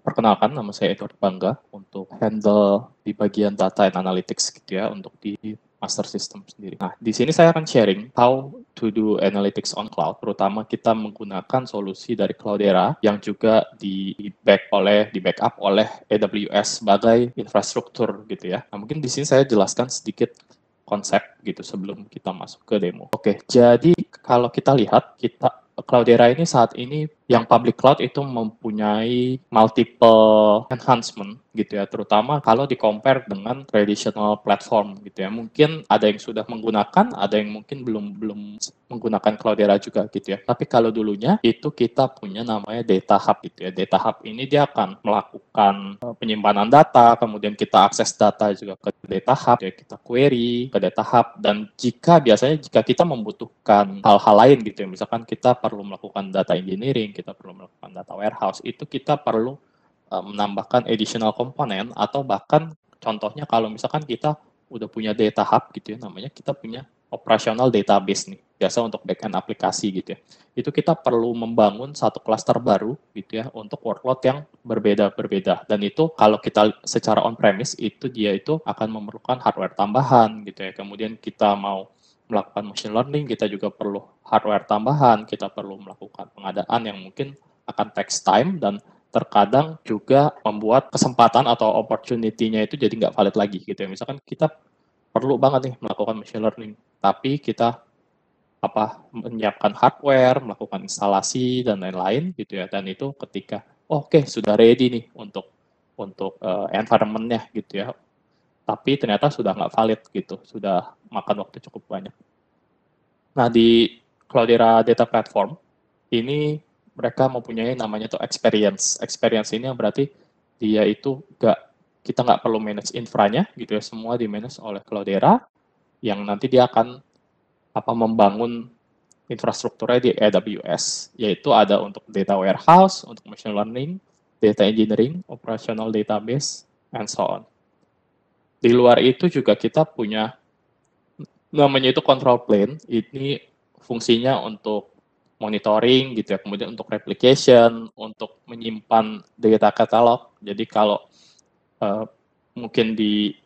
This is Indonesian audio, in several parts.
Perkenalkan, nama saya Edward Bangga untuk handle di bagian data and analytics gitu ya, untuk di master system sendiri. Nah, di sini saya akan sharing how to do analytics on cloud, terutama kita menggunakan solusi dari Cloudera yang juga di backup oleh AWS sebagai infrastruktur gitu ya. Nah, mungkin di sini saya jelaskan sedikit konsep gitu sebelum kita masuk ke demo. Oke, jadi kalau kita lihat, Cloudera ini saat ini yang public cloud itu mempunyai multiple enhancement gitu ya, terutama kalau di-compare dengan traditional platform gitu ya. Mungkin ada yang sudah menggunakan, ada yang mungkin belum menggunakan Cloudera juga gitu ya. Tapi kalau dulunya itu kita punya namanya Data Hub gitu ya. Data Hub ini dia akan melakukan penyimpanan data, kemudian kita akses data juga ke Data Hub, ya kita query ke Data Hub, dan biasanya jika kita membutuhkan hal-hal lain gitu ya, misalkan kita perlu melakukan data engineering, kita perlu melakukan data warehouse, itu kita perlu menambahkan additional komponen, atau bahkan contohnya kalau misalkan kita udah punya Data Hub gitu ya, namanya kita punya operational database nih, biasa untuk backend aplikasi gitu ya. Itu kita perlu membangun satu klaster baru gitu ya untuk workload yang berbeda-berbeda. Dan itu kalau kita secara on-premise itu dia itu akan memerlukan hardware tambahan gitu ya. Kemudian kita mau melakukan machine learning, kita juga perlu hardware tambahan, kita perlu melakukan pengadaan yang mungkin akan takes time, dan terkadang juga membuat kesempatan atau opportunity-nya itu jadi nggak valid lagi gitu ya. Misalkan kita perlu banget nih melakukan machine learning, tapi kita menyiapkan hardware, melakukan instalasi dan lain-lain gitu ya. Dan itu ketika oke, sudah ready nih untuk environment-nya gitu ya. Tapi ternyata sudah nggak valid gitu, sudah makan waktu cukup banyak. Nah, di Cloudera Data Platform ini mereka mempunyai namanya tuh experience. Experience ini yang berarti dia itu kita nggak perlu manage infranya gitu ya, semua di manage oleh Cloudera, yang nanti dia akan membangun infrastrukturnya di AWS, yaitu ada untuk data warehouse, untuk machine learning, data engineering, operational database, and so on. Di luar itu juga kita punya namanya itu control plane. Ini fungsinya untuk monitoring gitu ya, kemudian untuk replication, untuk menyimpan data catalog. Jadi kalau mungkin di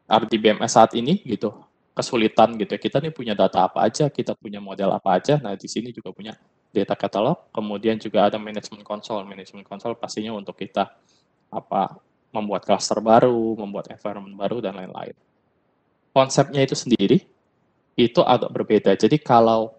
RDBMS saat ini gitu kesulitan gitu ya, kita nih punya data apa aja, kita punya model apa aja. Nah, di sini juga punya data catalog, kemudian juga ada management console. Management console pastinya untuk kita membuat cluster baru, membuat environment baru, dan lain-lain. Konsepnya itu sendiri itu agak berbeda. Jadi kalau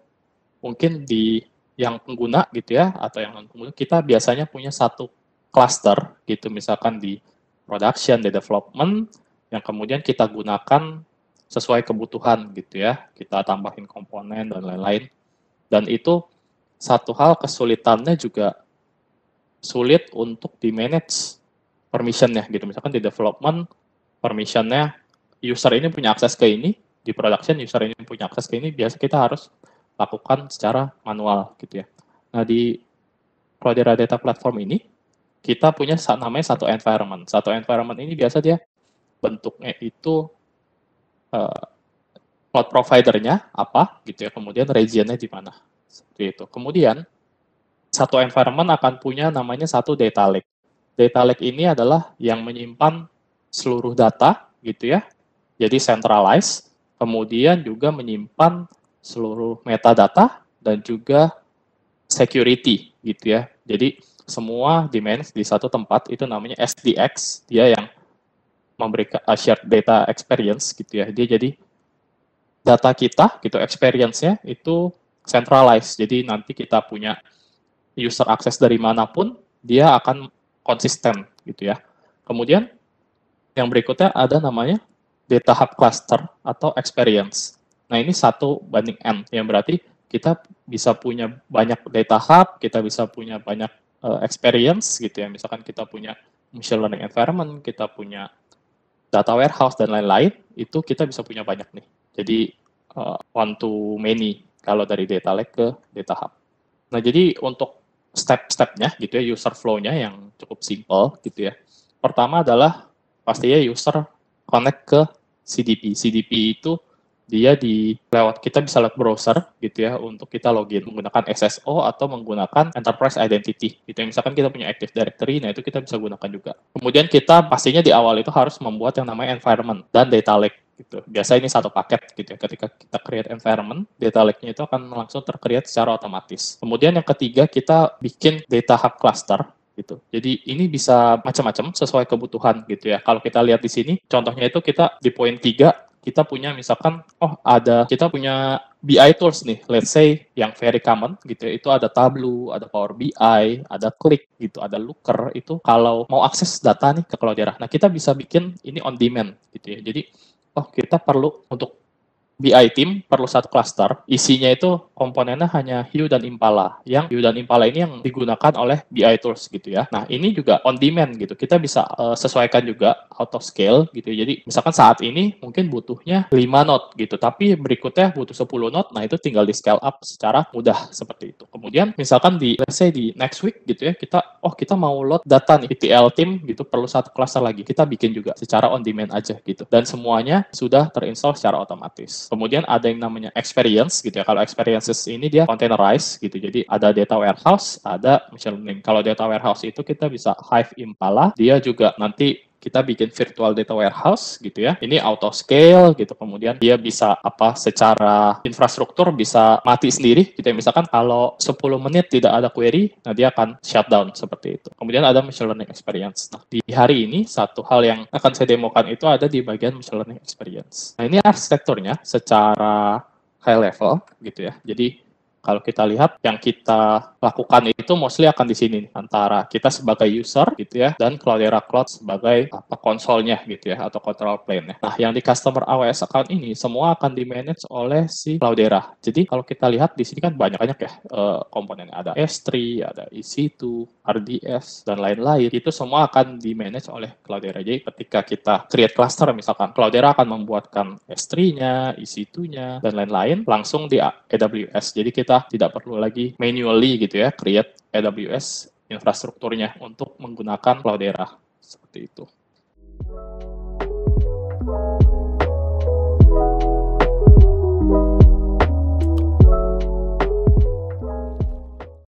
mungkin di yang pengguna gitu ya, atau yang non pengguna, kita biasanya punya satu cluster gitu, misalkan di production, di development, yang kemudian kita gunakan sesuai kebutuhan gitu ya, kita tambahin komponen dan lain-lain. Dan itu satu hal kesulitannya juga sulit untuk di manage permissionnya gitu. Misalkan di development permissionnya user ini punya akses ke ini, di production user ini punya akses ke ini, biasa kita harus lakukan secara manual gitu ya. Nah, di Cloudera Data Platform ini kita punya namanya satu environment. Satu environment ini biasa dia bentuknya itu cloud provider-nya apa gitu ya, kemudian region-nya di mana. Seperti itu. Kemudian satu environment akan punya namanya satu data lake. Data lake ini adalah yang menyimpan seluruh data gitu ya. Jadi centralized, kemudian juga menyimpan seluruh metadata dan juga security gitu ya. Jadi semua dimensi di satu tempat, itu namanya SDX, dia yang memberikan shared data experience gitu ya. Dia jadi data kita gitu, experience-nya itu centralized. Jadi nanti kita punya user akses dari manapun, dia akan konsisten gitu ya. Kemudian yang berikutnya ada namanya data hub cluster atau experience. Nah, ini 1:n, yang berarti kita bisa punya banyak data hub, kita bisa punya banyak experience gitu ya. Misalkan kita punya machine learning environment, kita punya data warehouse dan lain-lain, itu kita bisa punya banyak nih. Jadi one to many kalau dari data lake ke data hub. Nah, jadi untuk step-stepnya gitu ya, user flow-nya yang cukup simple gitu ya. Pertama adalah pastinya user connect ke CDP. CDP itu dia kita bisa lewat browser gitu ya untuk kita login menggunakan SSO atau menggunakan Enterprise Identity gitu. Misalkan kita punya Active Directory, nah itu kita bisa gunakan juga. Kemudian kita pastinya di awal itu harus membuat yang namanya environment dan data lake gitu. Biasa ini satu paket gitu ya. Ketika kita create environment, data lake-nya itu akan langsung tercreate secara otomatis. Kemudian yang ketiga kita bikin data hub cluster gitu. Jadi ini bisa macam-macam sesuai kebutuhan gitu ya. Kalau kita lihat di sini, contohnya itu kita di poin 3 kita punya misalkan kita punya BI tools nih, let's say yang very common gitu ya, itu ada Tableau, ada Power BI, ada Qlik gitu, ada Looker, itu kalau mau akses data nih ke Cloudera. Nah, kita bisa bikin ini on demand gitu ya. Jadi kita perlu untuk BI team perlu satu cluster, isinya itu komponennya hanya Hue dan Impala. Yang Hue dan Impala ini yang digunakan oleh BI tools gitu ya. Nah, ini juga on demand gitu. Kita bisa sesuaikan juga auto scale gitu. Jadi, misalkan saat ini mungkin butuhnya 5 node gitu, tapi berikutnya butuh 10 node. Nah, itu tinggal di scale up secara mudah seperti itu. Kemudian misalkan let's say di next week gitu ya, kita mau load data nih, ETL team gitu perlu satu cluster lagi. Kita bikin juga secara on demand aja gitu. Dan semuanya sudah terinstall secara otomatis. Kemudian ada yang namanya experience gitu ya. Kalau experiences ini dia containerized gitu. Jadi ada data warehouse, ada machine learning. Kalau data warehouse itu kita bisa Hive Impala, dia juga nanti kita bikin virtual data warehouse gitu ya. Ini auto scale gitu. Kemudian dia bisa secara infrastruktur bisa mati sendiri gitu ya. Misalkan kalau 10 menit tidak ada query, nah dia akan shutdown seperti itu. Kemudian ada machine learning experience. Nah, di hari ini satu hal yang akan saya demokan itu ada di bagian machine learning experience. Nah, ini arsitekturnya secara high level gitu ya. Jadi kalau kita lihat yang kita lakukan itu mostly akan di sini antara kita sebagai user gitu ya dan Cloudera Cloud sebagai konsolnya gitu ya atau control plane-nya. Nah, yang di customer AWS account ini semua akan di-manage oleh si Cloudera. Jadi kalau kita lihat di sini kan banyak-banyak ya komponennya. Ada S3, ada EC2, RDS dan lain-lain. Itu semua akan di-manage oleh Cloudera. Jadi ketika kita create cluster misalkan Cloudera akan membuatkan S3-nya, EC2-nya dan lain-lain langsung di AWS. Jadi kita tidak perlu lagi manually gitu ya create AWS infrastrukturnya untuk menggunakan Cloudera seperti itu.